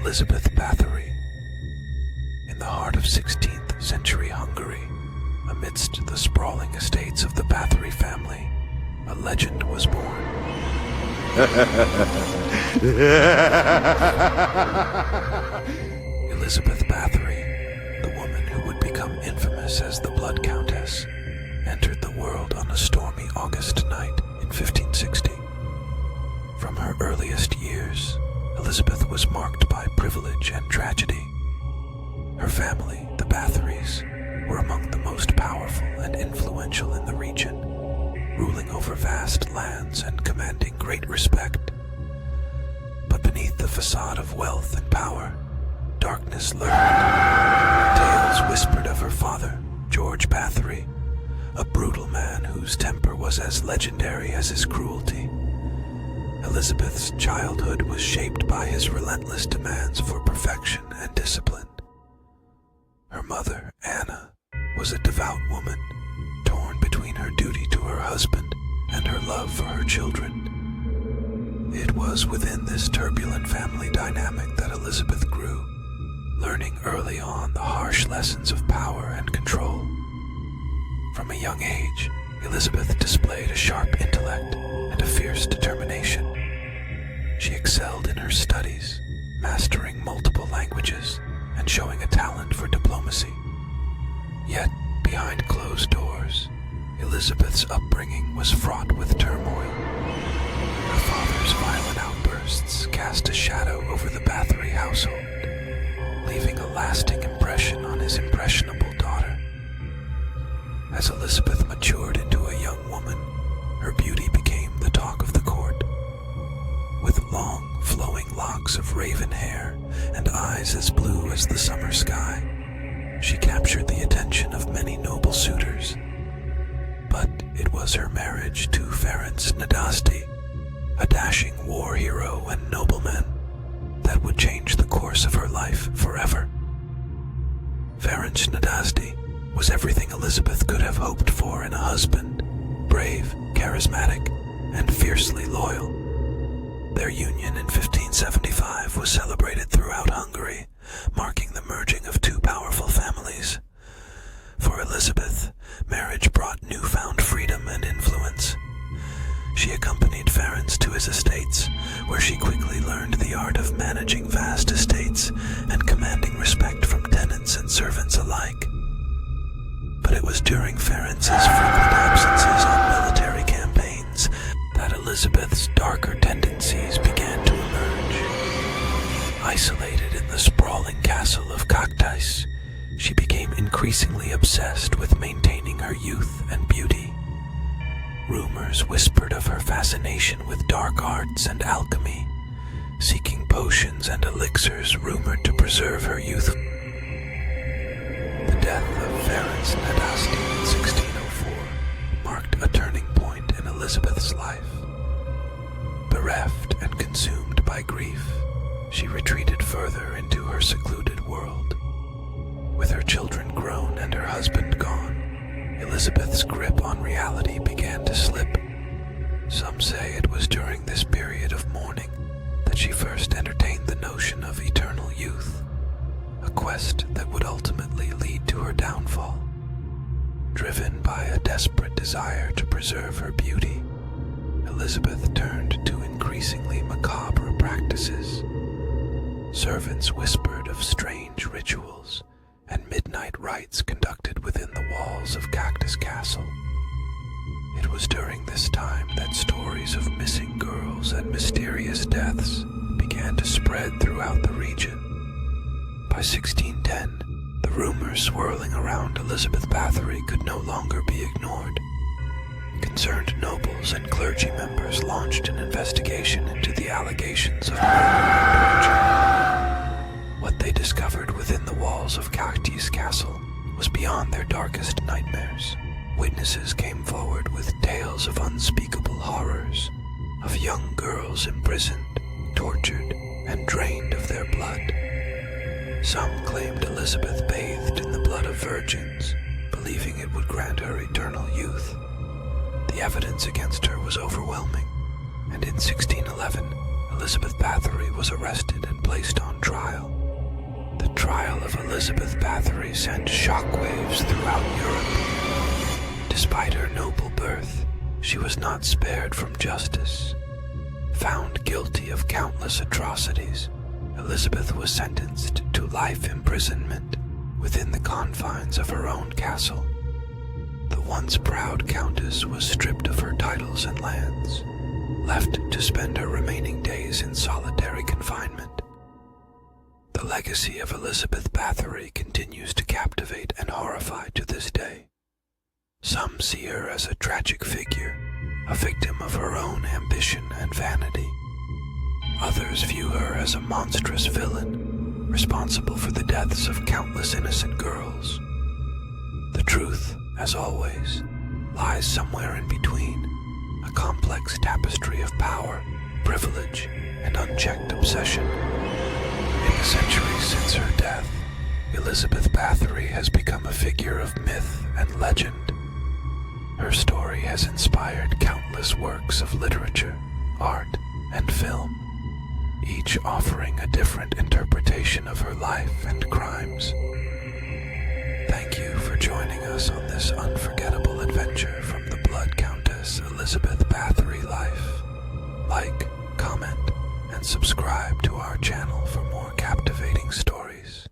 Elizabeth Bathory. In the heart of 16th century Hungary, amidst the sprawling estates of the Bathory family, a legend was born. Elizabeth Bathory, the woman who would become infamous as the Blood Countess, entered the world on a stormy August night in 1560. From her earliest years, Elizabeth was marked by privilege and tragedy. Her family, the Bathorys, were among the most powerful and influential in the region, ruling over vast lands and commanding great respect. But beneath the facade of wealth and power, darkness lurked. Tales whispered of her father, George Bathory, a brutal man whose temper was as legendary as his cruelty. Elizabeth's childhood was shaped by his relentless demands for perfection and discipline. Her mother, Anna, was a devout woman, torn between her duty to her husband and her love for her children. It was within this turbulent family dynamic that Elizabeth grew, learning early on the harsh lessons of power and control. From a young age, Elizabeth displayed a sharp intellect and a fierce determination. She excelled in her studies, mastering multiple languages and showing a talent for diplomacy. Yet, behind closed doors, Elizabeth's upbringing was fraught with turmoil. Her father's violent outbursts cast a shadow over the Bathory household, leaving a lasting impression on his impressionable daughter. As Elizabeth matured into a young woman, her beauty became the talk of the court. With long, flowing locks of raven hair and eyes as blue as the summer sky, she captured the attention of many noble suitors. But it was her marriage to Ferenc Nadasti, a dashing war hero and nobleman, that would change the course of her life forever. Ferenc Nadasti was everything Elizabeth could have hoped for in a husband: brave, charismatic, and fiercely loyal. Their union in 1575 was celebrated throughout Hungary, marking the merging of two powerful families. For Elizabeth, marriage brought newfound freedom and influence. She accompanied Ferenc to his estates, where she quickly learned the art of managing vast estates and commanding respect from tenants and servants alike. But it was during Ferenc's frequent absences on military campaigns that Elizabeth's darker tendencies began to emerge. Isolated in the sprawling castle of Kaktais, she became increasingly obsessed with maintaining her youth and beauty. Rumors whispered of her fascination with dark arts and alchemy, seeking potions and elixirs rumored to preserve her youth. The death of Ferenc Nadasti in 1604 marked a turning point in Elizabeth's life. Bereft and consumed by grief, she retreated further into her secluded world. With her children grown and her husband gone, Elizabeth's grip on reality began to slip. Some say it was during this period of mourning that she first entertained the notion of eternal youth, a quest that would ultimately lead to her downfall. Driven by a desperate desire to preserve her beauty, Elizabeth turned to increasingly macabre practices. Servants whispered of strange rituals and midnight rites conducted within the walls of Cactus Castle. It was during this time that stories of missing girls and mysterious deaths began to spread throughout the region. By 1610, the rumors swirling around Elizabeth Bathory could no longer be ignored. Concerned nobles and clergy members launched an investigation into the allegations of murder and torture. What they discovered within the walls of Cactus Castle was beyond their darkest nightmares. Witnesses came forward with tales of unspeakable horrors, of young girls imprisoned, tortured, and drained of their blood. Some claimed Elizabeth bathed in the blood of virgins, believing it would grant her eternal youth. The evidence against her was overwhelming, and in 1611, Elizabeth Bathory was arrested and placed on trial. The trial of Elizabeth Bathory sent shockwaves throughout Europe. Despite her noble birth, she was not spared from justice. Found guilty of countless atrocities, Elizabeth was sentenced to life imprisonment within the confines of her own castle. The once proud countess was stripped of her titles and lands, left to spend her remaining days in solitary confinement. The legacy of Elizabeth Bathory continues to captivate and horrify to this day. Some see her as a tragic figure, a victim of her own ambition and vanity. Others view her as a monstrous villain, responsible for the deaths of countless innocent girls. The truth, as always, lies somewhere in between, a complex tapestry of power, privilege, and unchecked obsession. In the centuries since her death, Elizabeth Bathory has become a figure of myth and legend. Her story has inspired countless works of literature, art, and film, each offering a different interpretation of her life and crimes. Thank you for joining us on this unforgettable adventure from the Blood Countess Elizabeth Bathory life. Like, comment, and subscribe to our channel for more captivating stories.